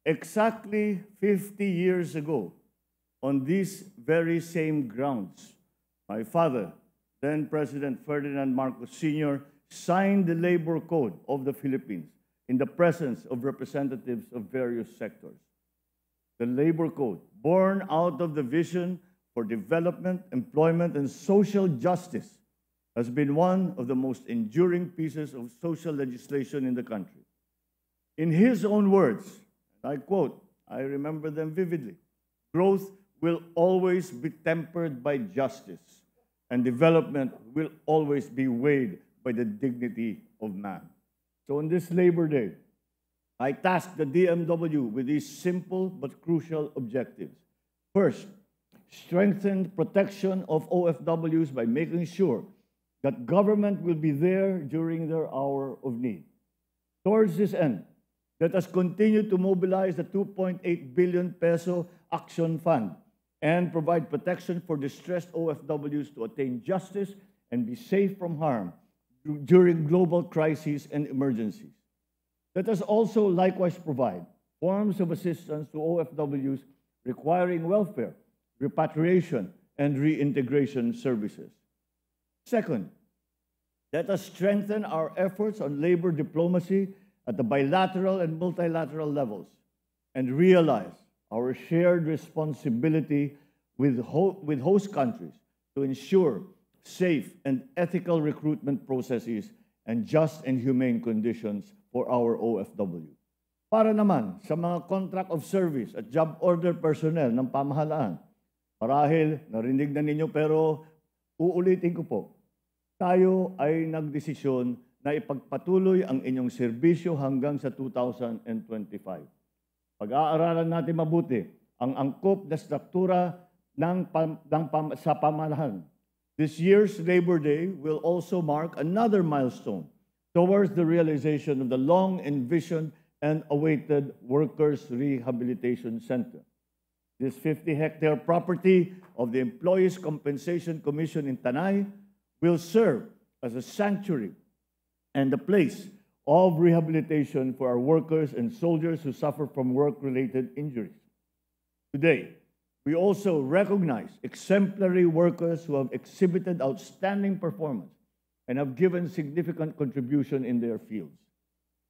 Exactly 50 years ago, on these very same grounds, my father, then President Ferdinand Marcos Sr., signed the Labor Code of the Philippines in the presence of representatives of various sectors. The Labor Code, born out of the vision for development, employment, and social justice, has been one of the most enduring pieces of social legislation in the country. In his own words, I quote, I remember them vividly, growth will always be tempered by justice, and development will always be weighed by the dignity of man. So on this Labor Day, I task the DMW with these simple but crucial objectives. First, strengthen protection of OFWs by making sure that government will be there during their hour of need. Towards this end, let us continue to mobilize the 2.8 billion peso Action Fund and provide protection for distressed OFWs to attain justice and be safe from harm during global crises and emergencies. Let us also likewise provide forms of assistance to OFWs requiring welfare, repatriation, and reintegration services. Second, let us strengthen our efforts on labor diplomacy at the bilateral and multilateral levels and realize our shared responsibility with host countries to ensure safe and ethical recruitment processes and just and humane conditions for our OFW. Para naman sa mga contract of service at job order personnel ng pamahalaan, marahil narinig na ninyo pero uulitin ko po, tayo ay nagdesisyon na ipagpatuloy ang inyong serbisyo hanggang sa 2025. Pag-aaralan natin mabuti ang angkop na struktura sa pamahalaan. This year's Labor Day will also mark another milestone towards the realization of the long-envisioned and awaited Workers' Rehabilitation Center. This 50-hectare property of the Employees' Compensation Commission in Tanay will serve as a sanctuary and a place of rehabilitation for our workers and soldiers who suffer from work-related injuries. Today, we also recognize exemplary workers who have exhibited outstanding performance and have given significant contribution in their fields.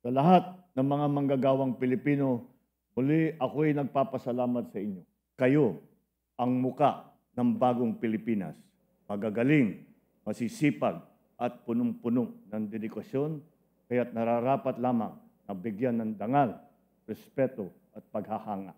Sa lahat ng mga manggagawang Pilipino, muli ako'y nagpapasalamat sa inyo. Kayo ang muka ng bagong Pilipinas. Magagaling, masisipag, at punong-puno ng dedikasyon, kaya't nararapat lamang na bigyan ng dangal, respeto at paghahanga.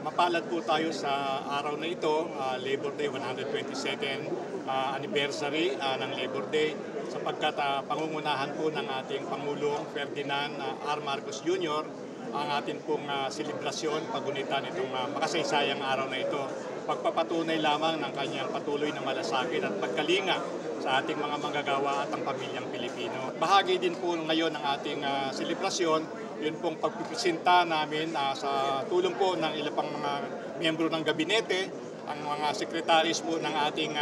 Mapalad po tayo sa araw na ito, Labor Day, 122nd anniversary ng Labor Day, sapagkat pangungunahan po ng ating Pangulong Ferdinand R. Marcos Jr. ang ating pong selebrasyon, pagunitan itong makasaysayang araw na ito. Pagpapatunay lamang ng kanyang patuloy na malasakit at pagkalinga sa ating mga manggagawa at ang pamilyang Pilipino. Bahagi din po ngayon ng ating selebrasyon, yun pong pagpipresenta namin sa tulong po ng ilang pang mga miyembro ng gabinete, ang mga secretaries po ng ating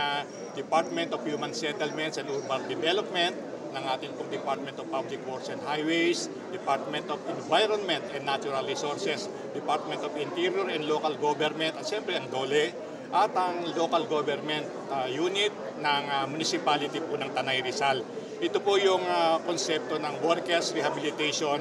Department of Human Settlements and Urban Development, ng ating pong Department of Public Works and Highways, Department of Environment and Natural Resources, Department of Interior and Local Government, at siyempre ang DOLE, at ang Local Government Unit ng Municipality po ng Tanay Rizal. Ito po yung konsepto ng Workers Rehabilitation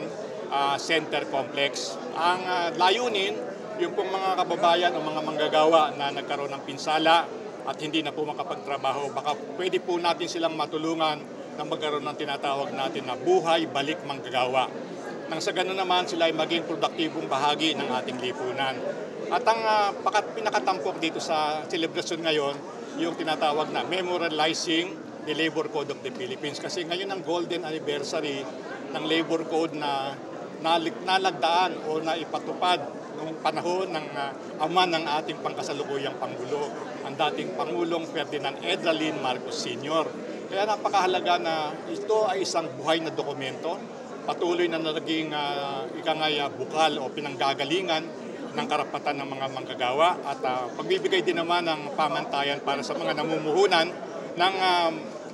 Center Complex. Ang layunin, yung pong mga kababayan o mga manggagawa na nagkaroon ng pinsala at hindi na po makapagtrabaho, baka pwede po natin silang matulungan na magkaroon ng tinatawag natin na buhay balik manggagawa. Nang sa ganoon naman sila ay maging produktibong bahagi ng ating lipunan. At ang pinakatampok dito sa celebration ngayon, yung tinatawag na memorializing the Labor Code of the Philippines. Kasi ngayon ang golden anniversary ng Labor Code na nalagdaan o naipatupad noong panahon ng ama ng ating pangkasalukuyang Pangulo, ang dating Pangulong Ferdinand Edralin Marcos Sr. Kaya napakahalaga na ito ay isang buhay na dokumento, patuloy na naging bukal o pinanggagalingan ng karapatan ng mga manggagawa at pagbibigay din naman ng pamantayan para sa mga namumuhunan ng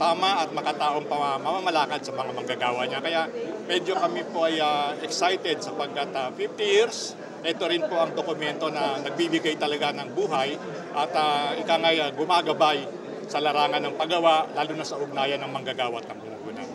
tama at makataong mamamalakad sa mga manggagawa niya. Kaya medyo kami po ay excited sapagkat 50 years, ito rin po ang dokumento na nagbibigay talaga ng buhay at gumagabay sa larangan ng paggawa, lalo na sa ugnayan ng manggagawa at ng mamumuhunan.